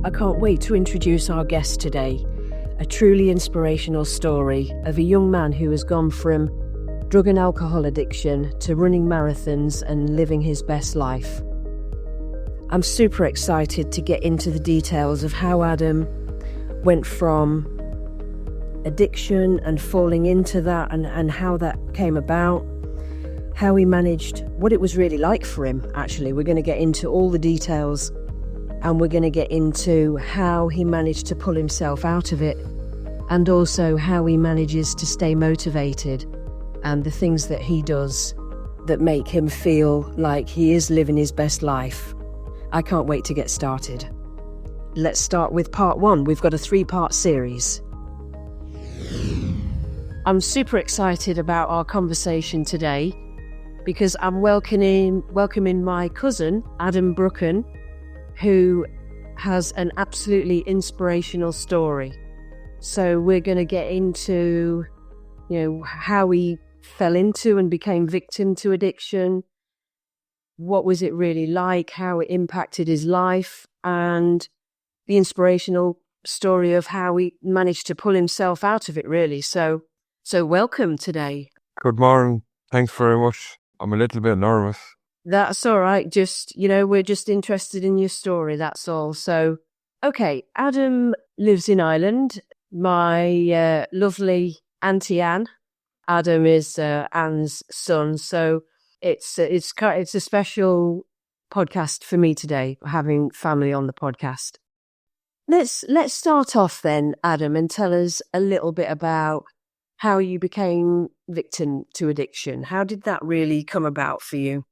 I can't wait to introduce our guest today, a truly inspirational story of a young man who has gone from drug and alcohol addiction to running marathons and living his best life. I'm super excited to get into the details of how Adam went from addiction and falling into that and how that came about, how he managed, what it was really like for him, actually. We're going to get into all the details, and we're going to get into how he managed to pull himself out of it, and also how he manages to stay motivated and the things that he does that make him feel like he is living his best life. I can't wait to get started. Let's start with part one. We've got a 3-part series. I'm super excited about our conversation today because I'm welcoming my cousin, Adam Broughan, who has an absolutely inspirational story. So we're going to get into, how he fell into and became victim to addiction. What was it really like? How it impacted his life, and the inspirational story of how he managed to pull himself out of it, really. So welcome today. Good morning. Thanks very much. I'm a little bit nervous. That's all right. Just, we're just interested in your story. That's all. So, okay. Adam lives in Ireland. My lovely Auntie Anne. Adam is Anne's son. So it's a special podcast for me today, having family on the podcast. Let's start off then, Adam, and tell us a little bit about how you became victim to addiction. How did that really come about for you?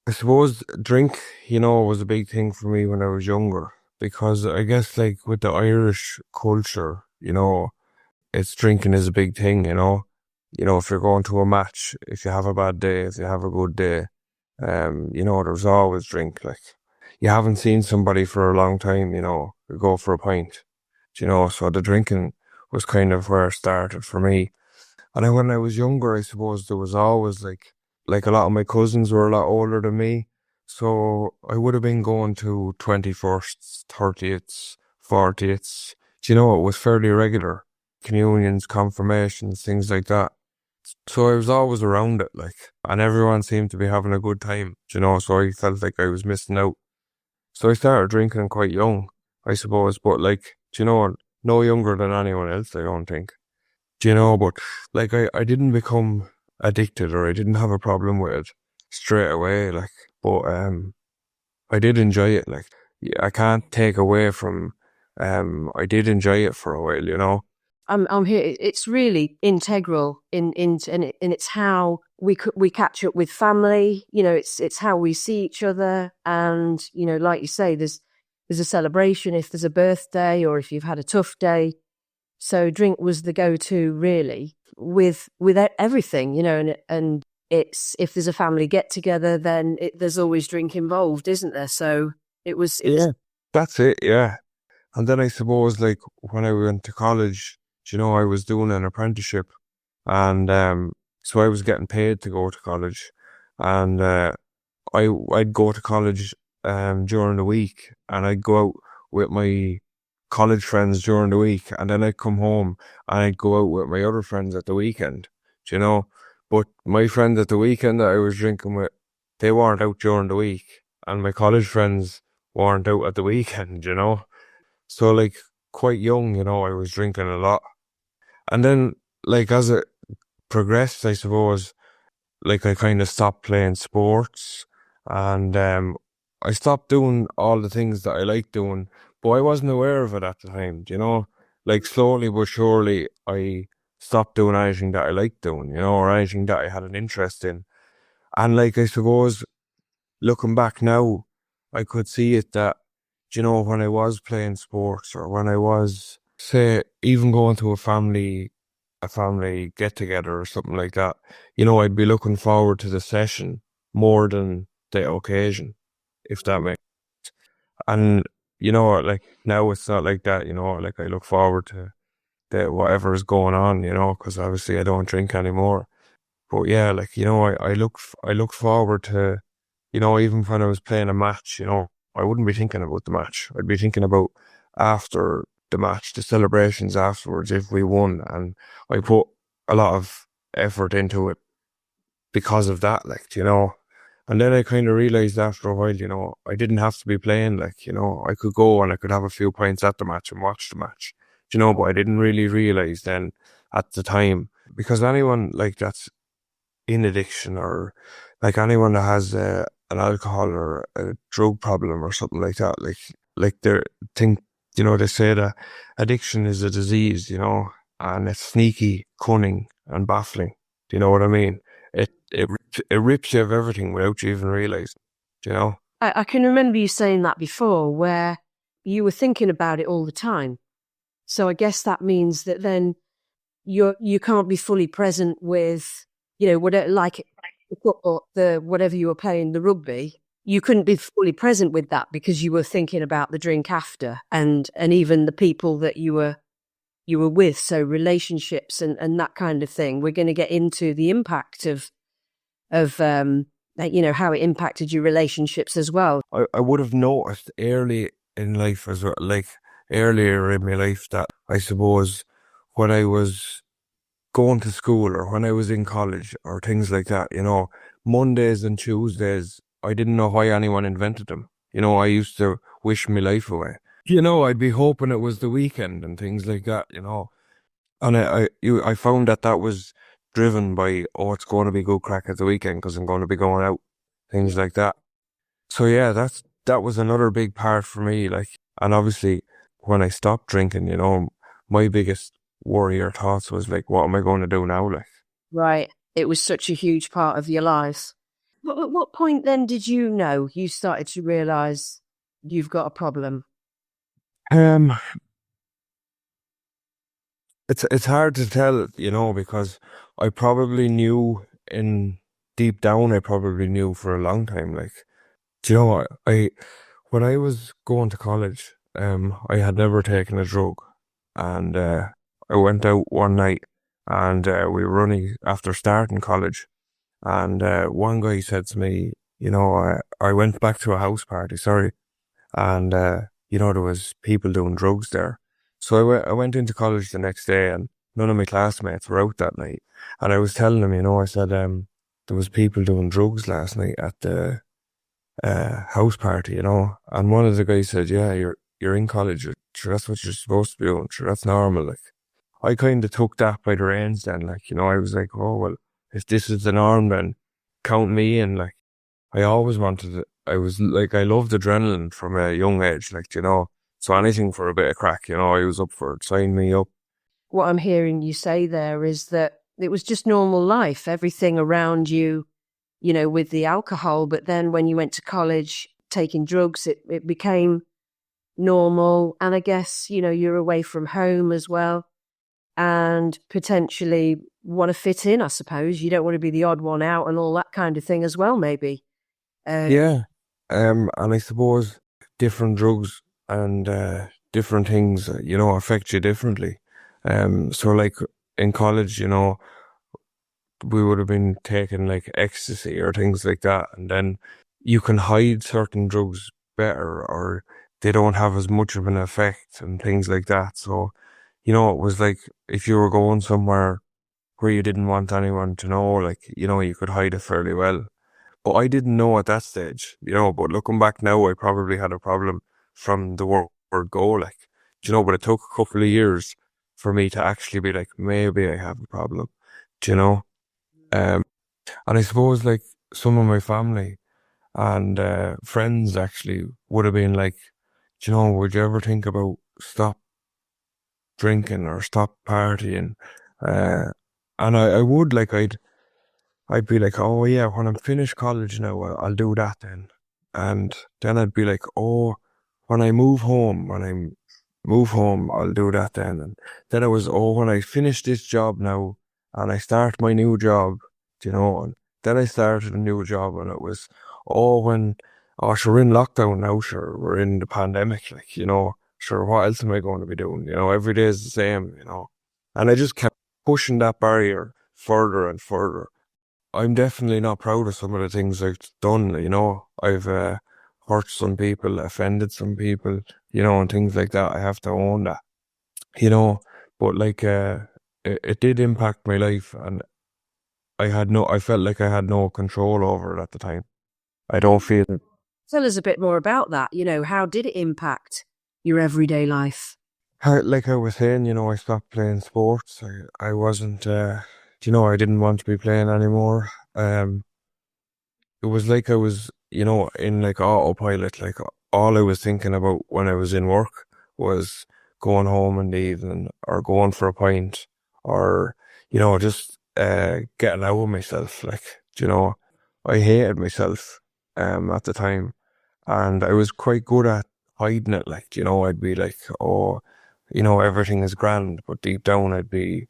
I suppose drink, was a big thing for me when I was younger, because I guess like with the Irish culture, it's drinking is a big thing, if you're going to a match, if you have a bad day, if you have a good day, there's always drink. Like, you haven't seen somebody for a long time, you go for a pint, so the drinking was kind of where it started for me. And then when I was younger, I suppose there was always like a lot of my cousins were a lot older than me, so I would have been going to 21st, 30th, 40th, it was fairly regular, communions, confirmations, things like that. So I was always around it, and everyone seemed to be having a good time, so I felt like I was missing out. So I started drinking quite young, I suppose, but no younger than anyone else, I don't think. But I didn't become addicted, or I didn't have a problem with it straight away, but I did enjoy it, I can't take away from, I did enjoy it for a while, I'm here. It's really integral and it's how we catch up with family. It's how we see each other, and like you say, there's a celebration if there's a birthday or if you've had a tough day. So drink was the go-to, really, with everything, and it's, if there's a family get together, then there's always drink involved, isn't there? So it was. Yeah, that's it. Yeah, and then I suppose when I went to college, I was doing an apprenticeship, and so I was getting paid to go to college, and I'd go to college during the week, and I'd go out with my college friends during the week, and then I'd come home and I'd go out with my other friends at the weekend, but my friends at the weekend that I was drinking with, they weren't out during the week, and my college friends weren't out at the weekend, so quite young, I was drinking a lot. And then, as it progressed, I suppose, I kind of stopped playing sports, and I stopped doing all the things that I liked doing, but I wasn't aware of it at the time, slowly but surely, I stopped doing anything that I liked doing, or anything that I had an interest in. And I suppose, looking back now, I could see it that, when I was playing sports, or when I was, say, even going to a family get together or something like that, I'd be looking forward to the session more than the occasion, if that makes sense. And now it's not like that, I look forward to whatever is going on, because obviously I don't drink anymore. But yeah, I look forward to, even when I was playing a match, I wouldn't be thinking about the match. I'd be thinking about after the match, the celebrations afterwards if we won, and I put a lot of effort into it because of that, like, you know. And then I kind of realised after a while, you know, I didn't have to be playing, like, you know, I could go and I could have a few pints at the match and watch the match, you know, but I didn't really realise then at the time, because anyone like that's in addiction, or like anyone that has an alcohol or a drug problem or something like that, like they think, you know, they say that addiction is a disease, you know, and it's sneaky, cunning and baffling. Do you know what I mean? It rips you of everything without you even realising, you know? I can remember you saying that before, where you were thinking about it all the time. So I guess that means that then you can't be fully present with, you know, whatever, like the football, the whatever you were playing, the rugby. You couldn't be fully present with that because you were thinking about the drink after, and even the people that you were with. So relationships and that kind of thing. We're going to get into the impact of you know, how it impacted your relationships as well. I would have noticed early in life as well, like earlier in my life, that I suppose when I was going to school or when I was in college or things like that, you know, Mondays and Tuesdays, I didn't know why anyone invented them. You know, I used to wish my life away. You know, I'd be hoping it was the weekend and things like that, you know. And I found that was driven by, oh, it's going to be good crack at the weekend because I'm going to be going out, things like that. So yeah, that was another big part for me. Like, and obviously when I stopped drinking, you know, my biggest worry or thoughts was like, what am I going to do now? Like, Right. It was such a huge part of your lives. But at what point then did you know, you started to realise you've got a problem? um, it's hard to tell, you know, because I probably knew deep down, I probably knew for a long time. Like, do you know what? When I was going to college, I had never taken a drug, and I went out one night, and we were running after starting college, and one guy said to me, you know, I went back to a house party, sorry, and you know, there was people doing drugs there. So I went into college the next day, and none of my classmates were out that night. And I was telling them, you know, I said, there was people doing drugs last night at the house party, you know. And one of the guys said, yeah, you're in college, sure, that's what you're supposed to be doing, sure, that's normal. Like, I kind of took that by the reins then, like, you know, I was like, oh, well, if this is the norm, then count me in. Like, I always wanted it. I was like, I loved adrenaline from a young age, like, you know, so anything for a bit of crack, you know, I was up for it. Sign me up. What I'm hearing you say there is that it was just normal life, everything around you, you know, with the alcohol. But then when you went to college, taking drugs, it became normal. And I guess, you know, you're away from home as well, and potentially want to fit in, I suppose. You don't want to be the odd one out and all that kind of thing as well, maybe. Yeah. And I suppose different drugs and different things, you know, affect you differently. So like in college, you know, we would have been taking like ecstasy or things like that, and then you can hide certain drugs better, or they don't have as much of an effect and things like that. So, you know, it was like if you were going somewhere where you didn't want anyone to know, like, you know, you could hide it fairly well. But I didn't know at that stage, you know, but looking back now, I probably had a problem from the word go, like, you know, but it took a couple of years for me to actually be like, maybe I have a problem, do you know? And I suppose like some of my family and friends actually would have been like, do you know, would you ever think about stop drinking or stop partying? Uh, and I would, like, I'd be like, oh yeah, when I'm finished college now, I'll do that then. And then I'd be like, oh, when I move home, I'll do that then. And then I was, oh, when I finish this job now and I start my new job, you know, and then I started a new job, and it was, oh, sure, we're in lockdown now, sure, we're in the pandemic, like, you know, sure, what else am I going to be doing? You know, every day is the same, you know. And I just kept pushing that barrier further and further. I'm definitely not proud of some of the things I've done, you know. I've hurt some people, offended some people, and things like that. I have to own that, but like, it did impact my life, and I felt like I had no control over it at the time. I don't feel. Tell us a bit more about that. How did it impact your everyday life? Like I was saying, I stopped playing sports. I wasn't, I didn't want to be playing anymore. It was like I was, in like autopilot. Like all I was thinking about when I was in work was going home in the evening or going for a pint or, just getting out of myself. Like, I hated myself at the time, and I was quite good at hiding it. Like, I'd be like, oh, everything is grand, but deep down I'd be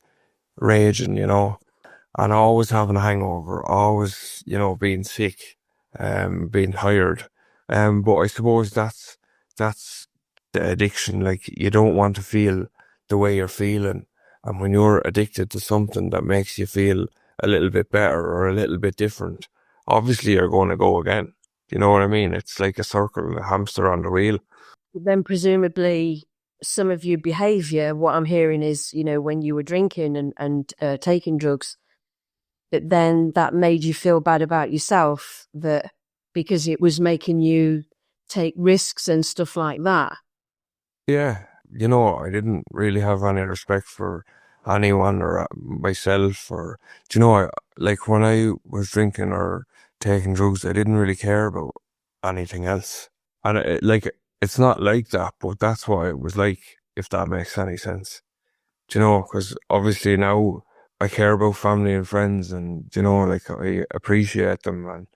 raging, and always having a hangover, always, being sick, being tired. But I suppose that's the addiction. Like, you don't want to feel the way you're feeling. And when you're addicted to something that makes you feel a little bit better or a little bit different, obviously you're going to go again. You know what I mean? It's like a circle, a hamster on the wheel. Then presumably some of your behaviour, what I'm hearing is, when you were drinking and taking drugs, that made you feel bad about yourself, that because it was making you take risks and stuff like that. Yeah, I didn't really have any respect for anyone or myself, or like when I was drinking or taking drugs, I didn't really care about anything else. And it's not like that, but that's what it was like, if that makes any sense. Because obviously now I care about family and friends, and like I appreciate them, and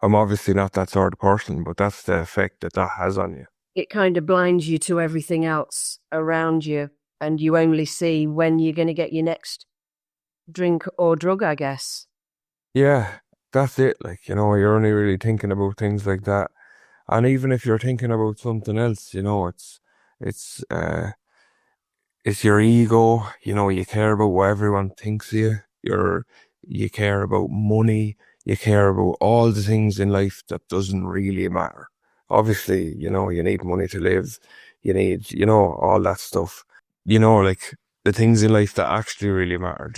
I'm obviously not that sort of person, but that's the effect that has on you. It kind of blinds you to everything else around you, and you only see when you're going to get your next drink or drug, I guess. Yeah, that's it. Like, you're only really thinking about things like that. And even if you're thinking about something else, it's it's your ego. You care about what everyone thinks of you. You care about money. You care about all the things in life that doesn't really matter. Obviously, you need money to live. You need, all that stuff. Like the things in life that actually really matter,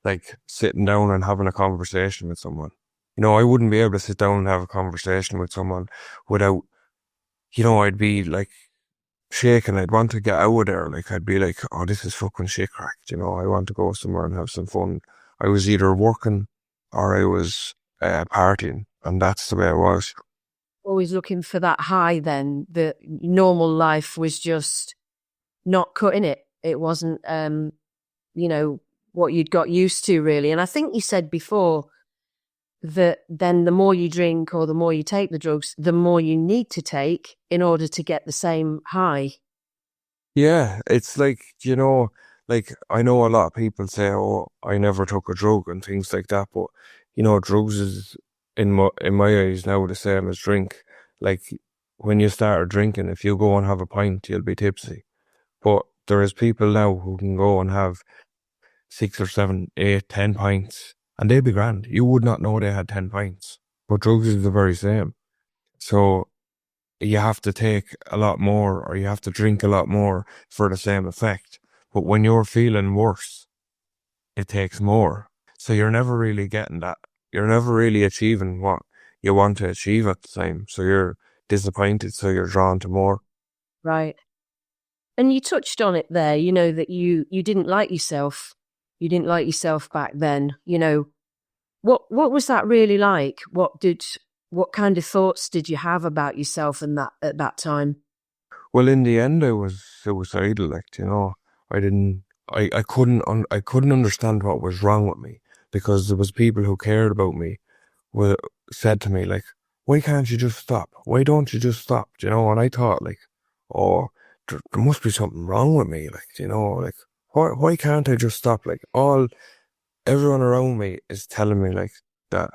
like sitting down and having a conversation with someone. I wouldn't be able to sit down and have a conversation with someone without, I'd be like shaking. I'd want to get out of there. Like, I'd be like, oh, this is fucking shit crack. I want to go somewhere and have some fun. I was either working or I was partying, and that's the way it was. Always looking for that high then. The normal life was just not cutting it. It wasn't, what you'd got used to, really. And I think you said before that then the more you drink or the more you take the drugs, the more you need to take in order to get the same high. Yeah, it's like, like I know a lot of people say, oh, I never took a drug and things like that, but drugs is in my eyes now the same as drink. Like, when you start drinking, if you go and have a pint, you'll be tipsy. But there is people now who can go and have 6 or 7, 8, 10 pints, and they'd be grand. You would not know they had 10 pints. But drugs is the very same. So you have to take a lot more, or you have to drink a lot more for the same effect. But when you're feeling worse, it takes more. So you're never really getting that. You're never really achieving what you want to achieve at the time. So you're disappointed, so you're drawn to more. Right. And you touched on it there, that you didn't like yourself. You didn't like yourself back then. What was that really like? What kind of thoughts did you have about yourself and that at that time? Well, in the end, I was suicidal. Like, I couldn't understand what was wrong with me, because there was people who cared about me were said to me like, why can't you just stop? Why don't you just stop? And I thought like, oh, there must be something wrong with me. Like, like, why can't I just stop? Like, everyone around me is telling me like that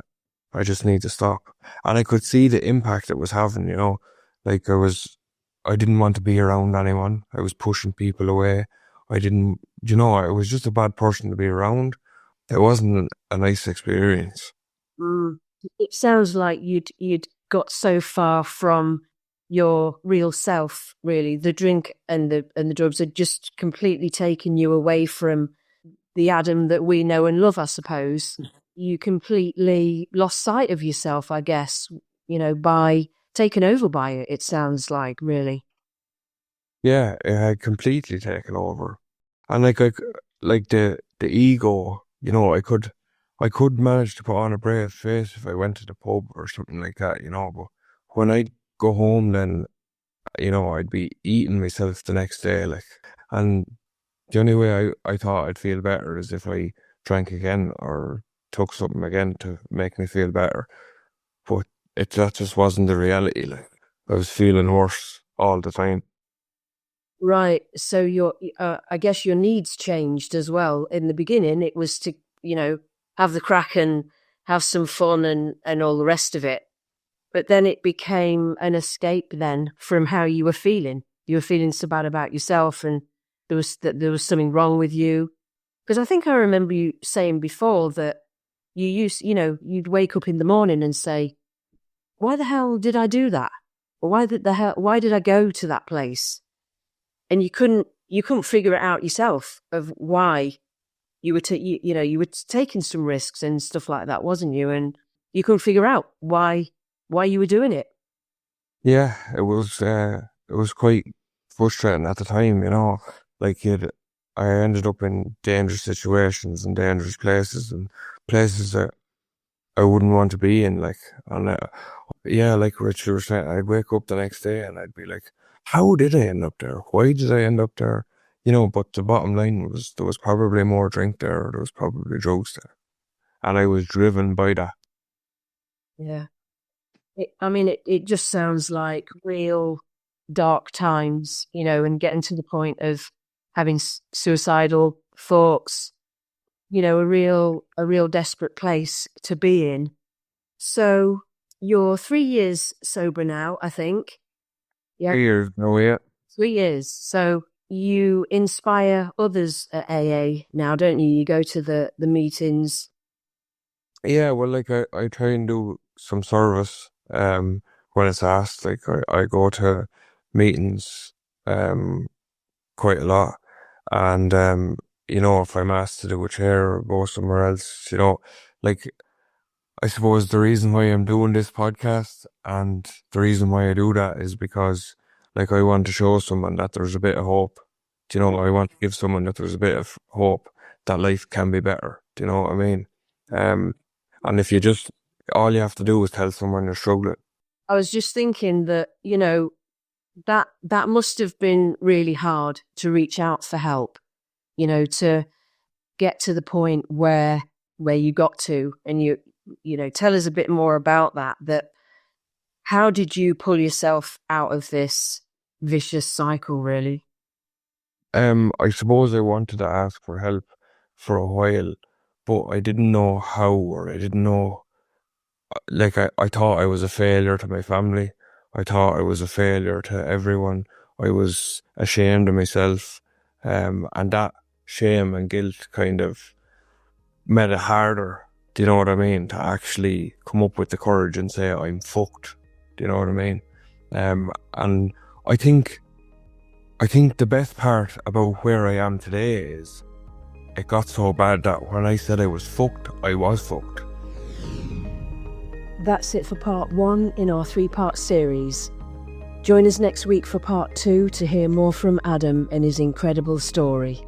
I just need to stop. And I could see the impact it was having, like I didn't want to be around anyone. I was pushing people away. I didn't, I was just a bad person to be around. It wasn't a nice experience. Mm. It sounds like you'd got so far from your real self, really. The drink and the drugs had just completely taken you away from the Adam that we know and love, I suppose. You completely lost sight of yourself, I guess, by taken over by it, it sounds like, really. Yeah, it had completely taken over. And like the ego, I could manage to put on a brave face if I went to the pub or something like that, but when I go home then, I'd be eating myself the next day, like, and the only way I thought I'd feel better is if I drank again or took something again to make me feel better. But that just wasn't the reality, like, I was feeling worse all the time. Right. So I guess your needs changed as well. In the beginning, it was to, have the crack and have some fun and all the rest of it. But then it became an escape then from how you were feeling. You were feeling so bad about yourself and there was something wrong with you. Because I think I remember you saying before that you'd wake up in the morning and say, why the hell did I do that? Or why did I go to that place? And you couldn't figure it out yourself of why you were you were taking some risks and stuff like that, wasn't you? And you couldn't figure out why you were doing it. Yeah, it was quite frustrating at the time, like I ended up in dangerous situations and dangerous places and places that I wouldn't want to be in, like, and yeah, like Richard was saying, I'd wake up the next day and I'd be like, how did I end up there? Why did I end up there? But the bottom line was there was probably more drink there, or there was probably drugs there, and I was driven by that. Yeah. It just sounds like real dark times, and getting to the point of having suicidal thoughts, a real desperate place to be in. So you're 3 years sober now, I think. Yeah. 3 years, no, yeah. 3 years. So you inspire others at AA now, don't you? You go to the meetings. Yeah, well, like I try and do some service when it's asked. Like I go to meetings quite a lot, and if I'm asked to do a chair or go somewhere else, like, I suppose the reason why I'm doing this podcast and the reason why I do that is because, like, I want to show someone that there's a bit of hope. I want to give someone that there's a bit of hope that life can be better. Do you know what I mean? And if all you have to do is tell someone you're struggling. I was just thinking that, that must have been really hard to reach out for help, to get to the point where you got to, and tell us a bit more about that how did you pull yourself out of this vicious cycle, really? I suppose I wanted to ask for help for a while, but I didn't know how, or I didn't know, like, I thought I was a failure to my family. I thought I was a failure to everyone. I was ashamed of myself. And that shame and guilt kind of made it harder, do you know what I mean, to actually come up with the courage and say, I'm fucked. Do you know what I mean? And I think the best part about where I am today is it got so bad that when I said I was fucked, I was fucked. That's it for part 1 in our 3-part series. Join us next week for part 2 to hear more from Adam and his incredible story.